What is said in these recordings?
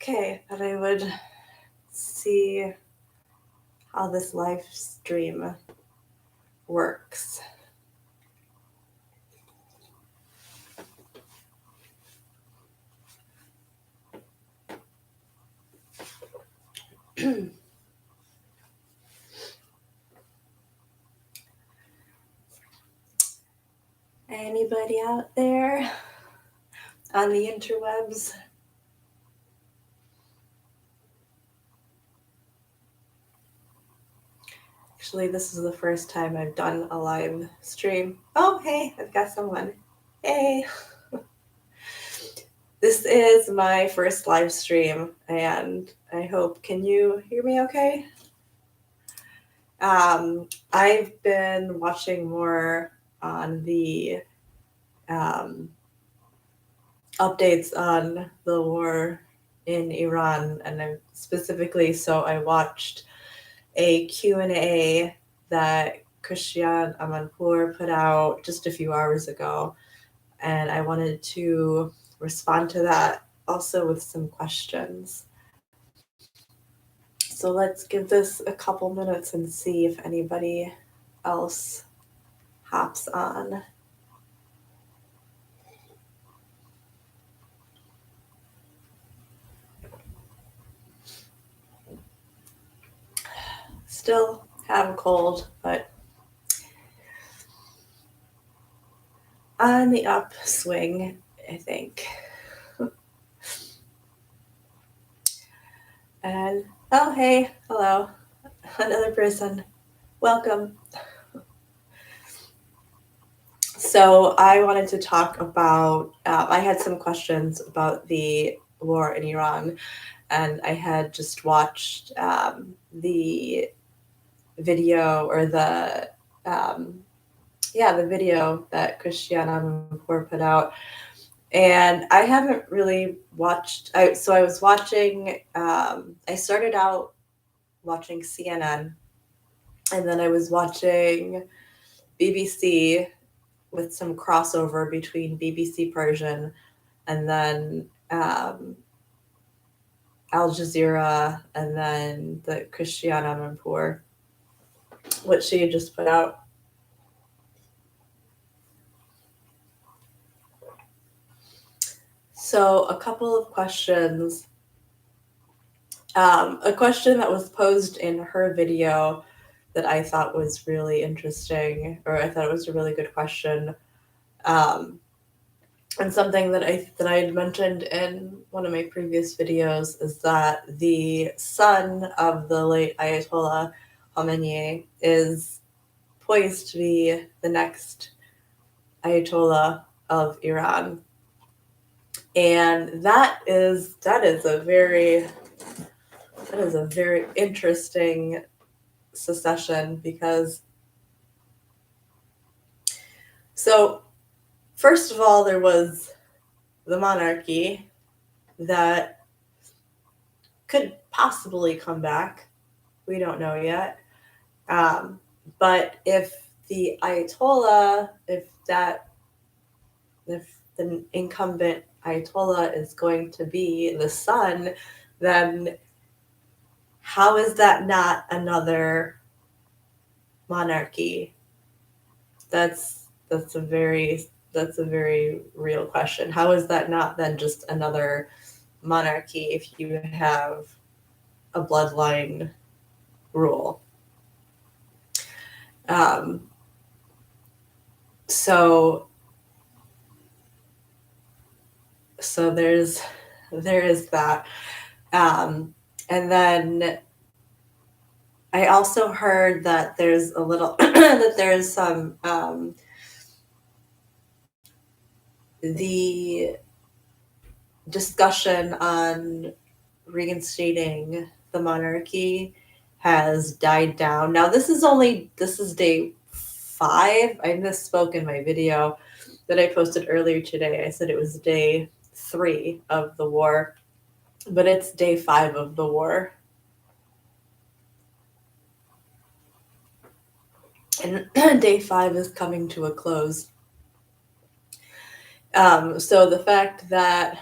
Okay, but I would see how this live stream works. Anybody out there on the interwebs? Actually, this is the first time I've done a live stream. Oh, hey, I've got someone. Hey. This is my first live stream, and I hope, can you hear me okay? I've been watching more on the updates on the war in Iran, and I watched a Q&A that Christian Amanpour put out just a few hours ago, and I wanted to respond to that also with some questions. So let's give this a couple minutes and see if anybody else hops on. Still have a cold, but on the upswing, I think. And oh, hey, hello, another person. Welcome. So I wanted to talk about, I had some questions about the war in Iran, and I had just watched the video or the video that Christiana Amanpour put out. And I haven't really watched, I was watching, I started out watching CNN, and then I was watching BBC with some crossover between BBC Persian and then Al Jazeera, and then the Christiana Amanpour, what she had just put out. So a couple of questions. A question that was posed in her video that I thought was really interesting, or I thought it was a really good question, and something that I had mentioned in one of my previous videos is that the son of the late Ayatollah Khamenei is poised to be the next Ayatollah of Iran. And that is a very interesting succession, because so first of all, there was the monarchy that could possibly come back. We don't know yet. But if the Ayatollah, if the incumbent Ayatollah is going to be the son, then how is that not another monarchy? That's a very real question. How is that not then just another monarchy if you have a bloodline rule? So there is that. And then I also heard that there's a little that there's some the discussion on reinstating the monarchy has died down. Now this is day 5. I misspoke in my video that I posted earlier today. I said it was day 3 of the war, but it's day 5 of the war. And day 5 is coming to a close. So the fact that,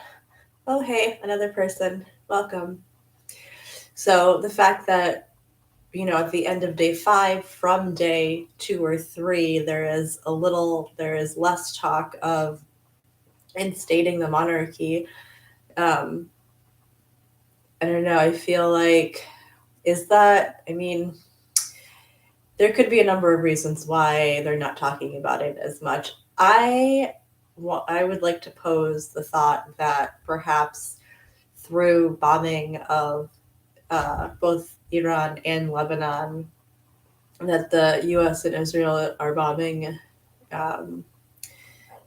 oh, hey, another person. Welcome. So the fact that, at the end of day 5 from day 2 or 3, there is less talk of instating the monarchy. I don't know. I feel like, there could be a number of reasons why they're not talking about it as much. I would like to pose the thought that perhaps through bombing of both Iran and Lebanon, that the U.S. and Israel are bombing um,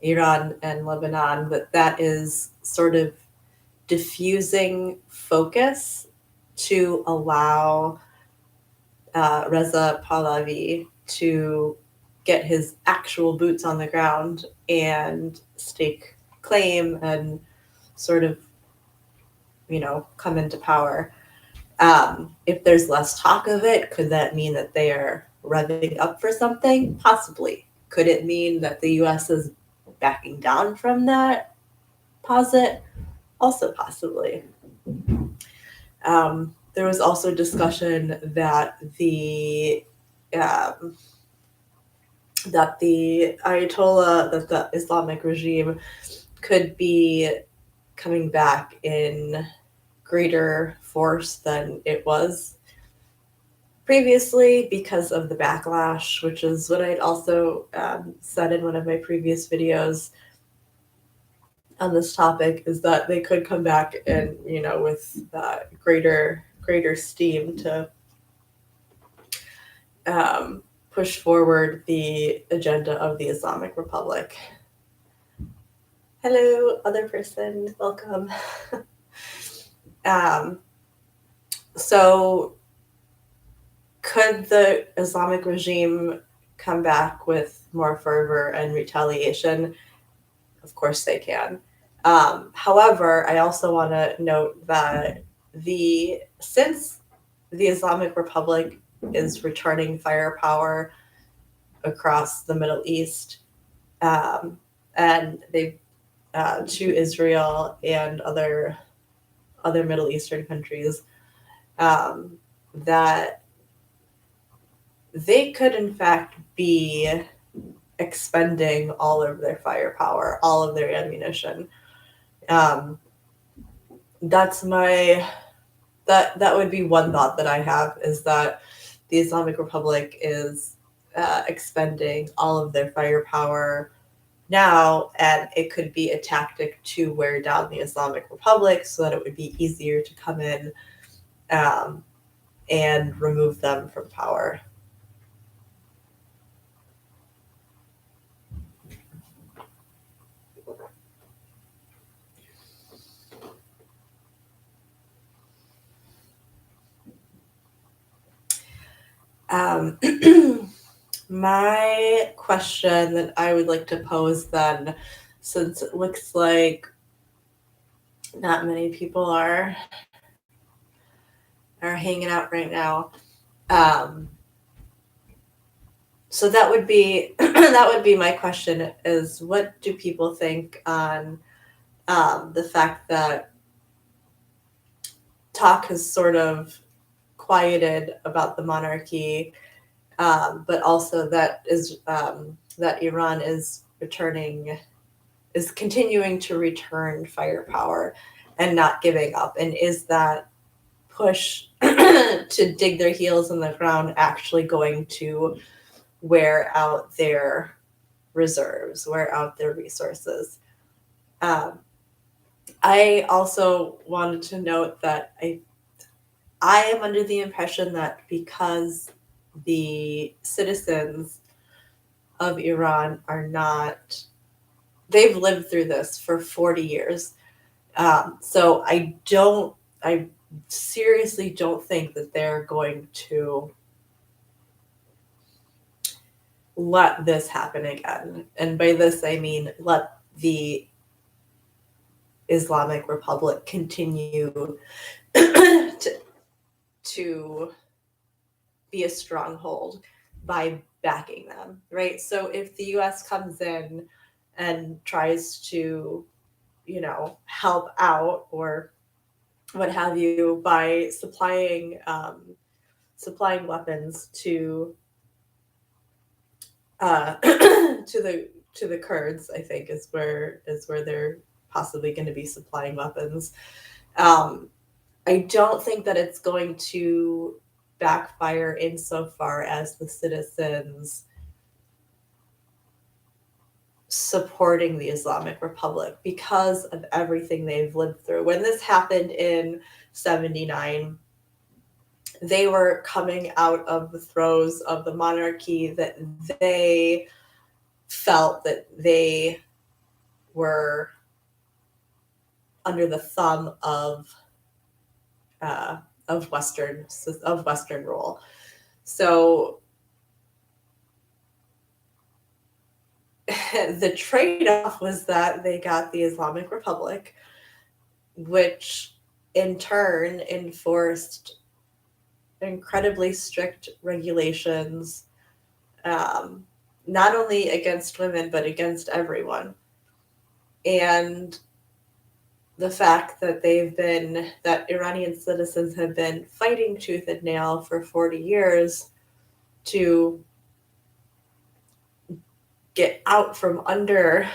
Iran and Lebanon, that is sort of diffusing focus to allow Reza Pahlavi to get his actual boots on the ground and stake claim and sort of, come into power. If there's less talk of it, could that mean that they are revving up for something? Possibly. Could it mean that the US is backing down from that posit? Also possibly. There was also discussion that the Ayatollah, that the Islamic regime could be coming back in greater force than it was previously because of the backlash, which is what I'd also said in one of my previous videos on this topic, is that they could come back and, with greater steam to push forward the agenda of the Islamic Republic. Hello, other person, welcome. So could the Islamic regime come back with more fervor and retaliation? Of course they can. However, I also want to note that since the Islamic Republic is returning firepower across the Middle East, and they to Israel and other Middle Eastern countries, that they could in fact be expending all of their firepower, all of their ammunition. That's that would be one thought that I have, is that the Islamic Republic is expending all of their firepower now, and it could be a tactic to wear down the Islamic Republic so that it would be easier to come in and remove them from power. My question that I would like to pose then, since it looks like not many people are hanging out right now, so that would be my question, is what do people think on the fact that talk has sort of quieted about the monarchy, but also that Iran is continuing to return firepower and not giving up, and is that push to dig their heels in the ground actually going to wear out their reserves, wear out their resources? I also wanted to note that I am under the impression that because the citizens of Iran they've lived through this for 40 years. So I seriously don't think that they're going to let this happen again. And by this, I mean, let the Islamic Republic continue to be a stronghold by backing them, right? So if the US comes in and tries to, help out or what have you, by supplying weapons to to the Kurds. I think is where they're possibly going to be supplying weapons. Um, I don't think that it's going to backfire insofar as the citizens supporting the Islamic Republic because of everything they've lived through. When this happened in 79, they were coming out of the throes of the monarchy that they felt that they were under the thumb of Western rule. So the trade-off was that they got the Islamic Republic, which in turn enforced incredibly strict regulations, not only against women but against everyone. And the fact that that Iranian citizens have been fighting tooth and nail for 40 years to get out from under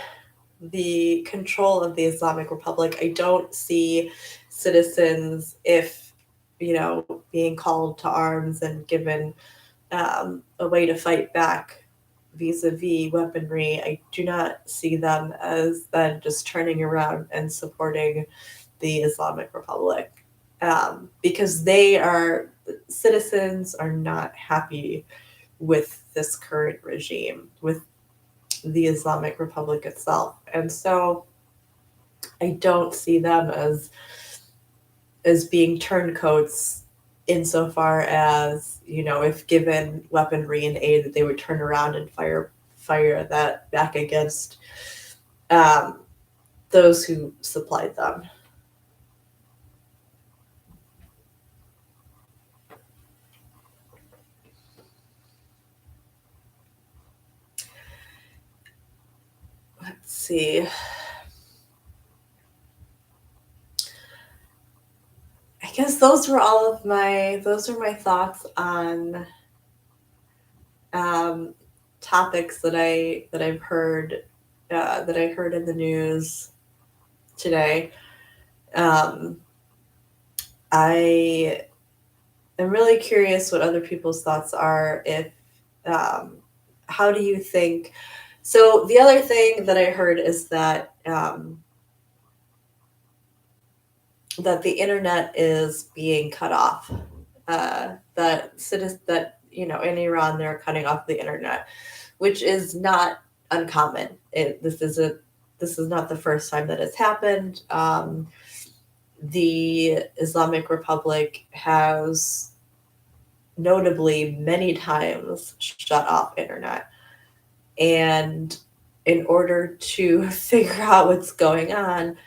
the control of the Islamic Republic. I don't see citizens, if being called to arms and given a way to fight back vis-a-vis weaponry, I do not see them as then just turning around and supporting the Islamic Republic, because citizens are not happy with this current regime, with the Islamic Republic itself. And so I don't see them as being turncoats insofar as, if given weaponry and aid, that they would turn around and fire that back against those who supplied them. Let's see. I guess those were my thoughts on topics that I've heard that I heard in the news today. I am really curious what other people's thoughts are. If how do you think? So the other thing that I heard is that that the internet is being cut off. That in Iran they're cutting off the internet, which is not uncommon. This is not the first time that it's happened. The Islamic Republic has notably many times shut off internet, and in order to figure out what's going on,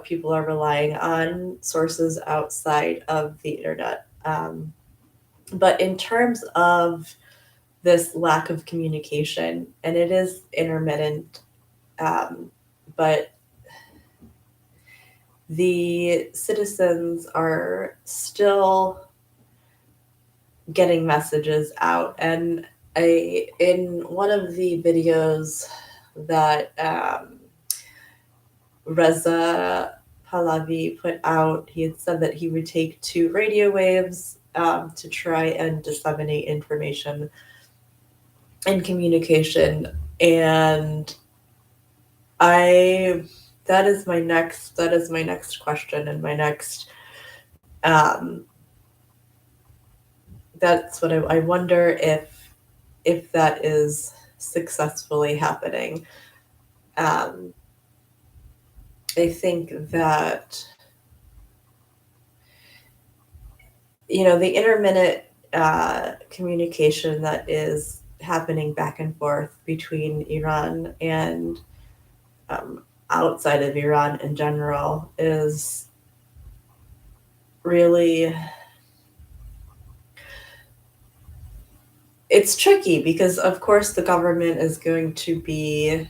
people are relying on sources outside of the internet. But in terms of this lack of communication, and it is intermittent, but the citizens are still getting messages out. And in one of the videos that Reza Pahlavi put out, he had said that he would take 2 radio waves to try and disseminate information and communication. And that is my next question, and my next that's what I wonder if that is successfully happening. I think that the intermittent communication that is happening back and forth between Iran and outside of Iran in general is really, it's tricky, because of course the government is going to be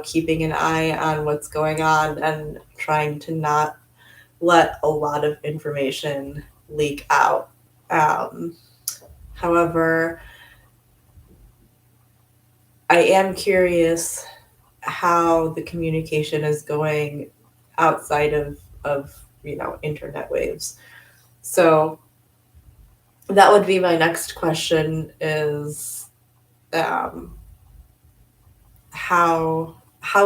keeping an eye on what's going on and trying to not let a lot of information leak out. However, I am curious how the communication is going outside of internet waves. So that would be my next question is um, how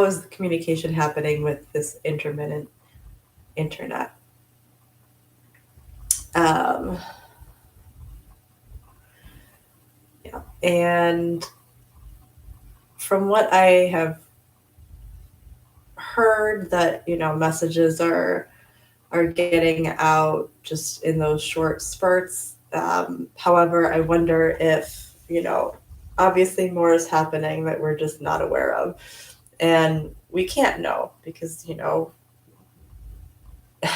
is the communication happening with this intermittent internet? Um, yeah, and from what I have heard, that messages are getting out just in those short spurts. However, I wonder if obviously more is happening that we're just not aware of, and we can't know because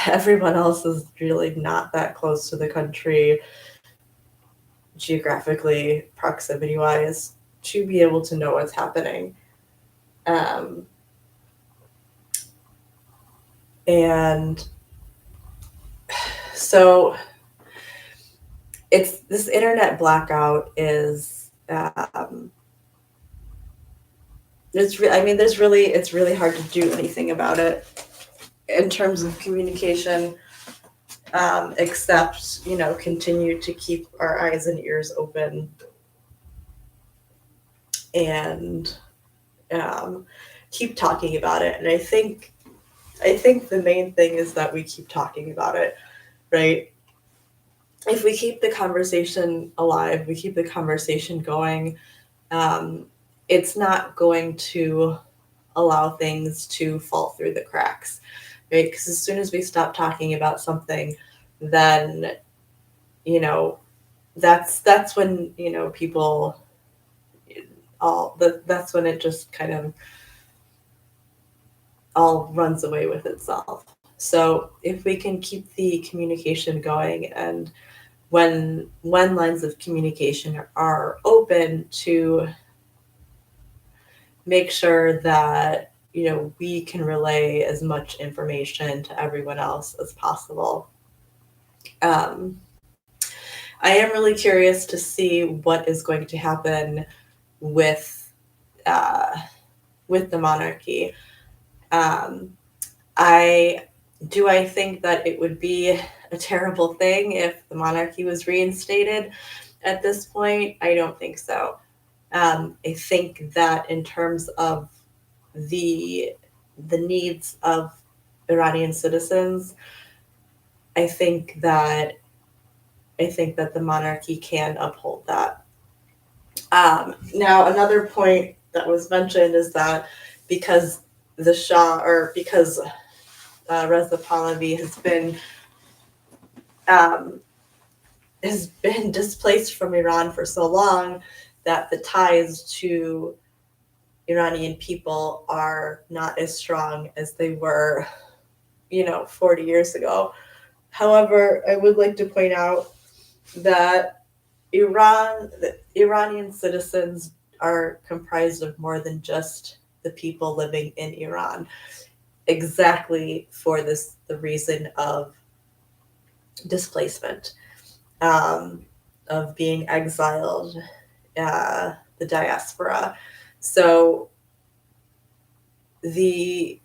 everyone else is really not that close to the country geographically, proximity wise, to be able to know what's happening. Um, and so it's this internet blackout is it's really hard to do anything about it in terms of communication, except continue to keep our eyes and ears open and keep talking about it. And I think the main thing is that we keep talking about it, right? If we keep the conversation alive, we keep the conversation going, um, it's not going to allow things to fall through the cracks, right? Because as soon as we stop talking about something, then that's when people that's when it just kind of all runs away with itself. So if we can keep the communication going, and when lines of communication are open, to make sure that we can relay as much information to everyone else as possible. um, I am really curious to see what is going to happen with uh, with the monarchy. um, I think that it would be a terrible thing if the monarchy was reinstated at this point. I don't think so. I think that in terms of the the needs of Iranian citizens, I think that the monarchy can uphold that. Now, another point that was mentioned is that because the Shah, or because Reza Pahlavi um, has been displaced from Iran for so long, that the ties to Iranian people are not as strong as they were, 40 years ago. However, I would like to point out that the Iranian citizens are comprised of more than just the people living in Iran, exactly for the reason of displacement, of being exiled, the diaspora. So the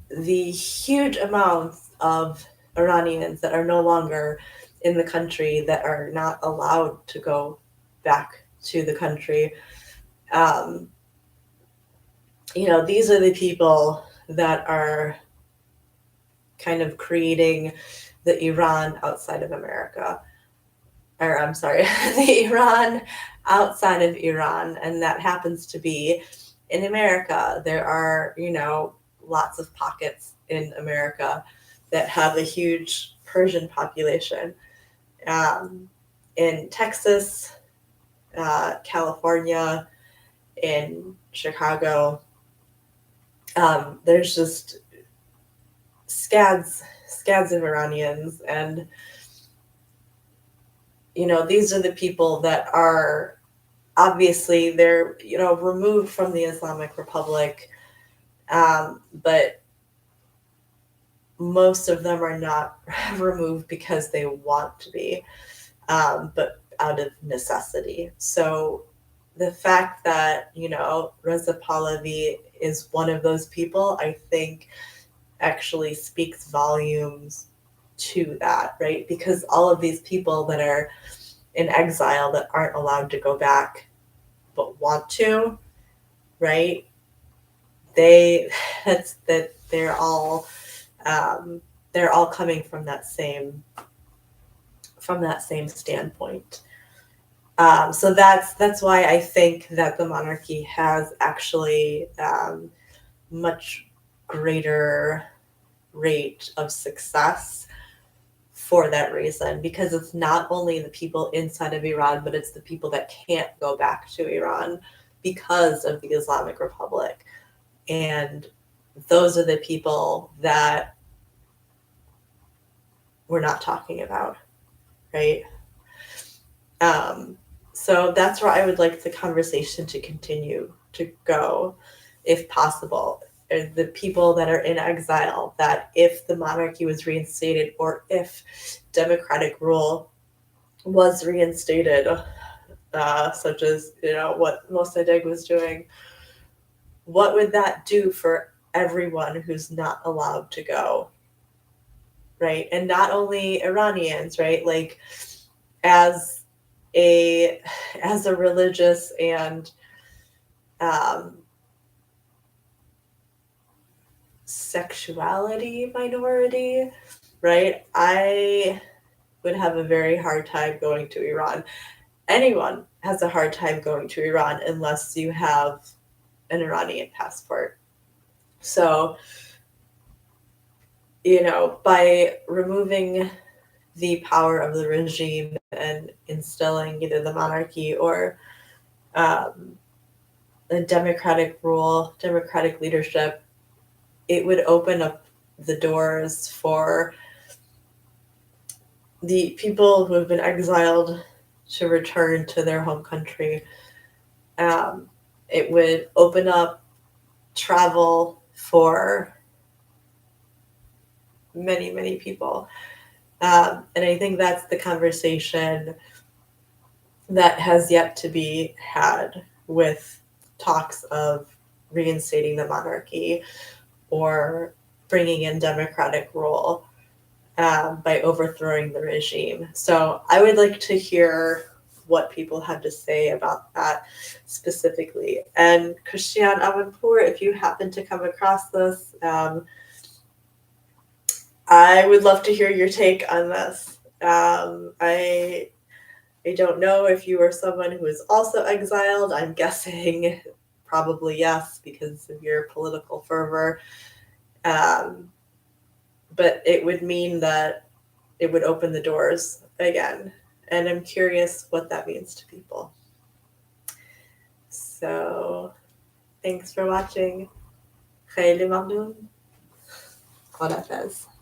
the huge amounts of Iranians that are no longer in the country, that are not allowed to go back to the country, um, these are the people that are kind of creating the Iran outside of America. Or I'm sorry, the Iran outside of Iran, and that happens to be in America. There are, lots of pockets in America that have a huge Persian population. Um, in Texas, California, in Chicago, there's just scads of Iranians, and these are the people that are obviously they're, removed from the Islamic Republic, but most of them are not removed because they want to be, but out of necessity. So the fact that, Reza Pahlavi is one of those people, I think actually speaks volumes to that, right? Because all of these people that are in exile that aren't allowed to go back but want to, right? They that's that they're all coming from that same standpoint. So that's why I think that the monarchy has actually much greater rate of success for that reason, because it's not only the people inside of Iran, but it's the people that can't go back to Iran because of the Islamic Republic. And those are the people that we're not talking about, right? So that's where I would like the conversation to continue to go, if possible. The people that are in exile, that if the monarchy was reinstated or if democratic rule was reinstated, such as, what Mossadegh was doing, what would that do for everyone who's not allowed to go, right? And not only Iranians, right? Like, as a religious and sexuality minority, right? I would have a very hard time going to Iran. Anyone has a hard time going to Iran unless you have an Iranian passport. So, by removing the power of the regime and instilling either the monarchy or a democratic rule, democratic leadership, it would open up the doors for the people who have been exiled to return to their home country. It would open up travel for many, many people. And I think that's the conversation that has yet to be had with talks of reinstating the monarchy or bringing in democratic rule by overthrowing the regime. So I would like to hear what people have to say about that specifically. And Christian Amanpour, if you happen to come across this, I would love to hear your take on this. I don't know if you are someone who is also exiled. I'm guessing probably yes, because of your political fervor. But it would mean that it would open the doors again. And I'm curious what that means to people. So thanks for watching. خیلی ممنون. خداحافظ.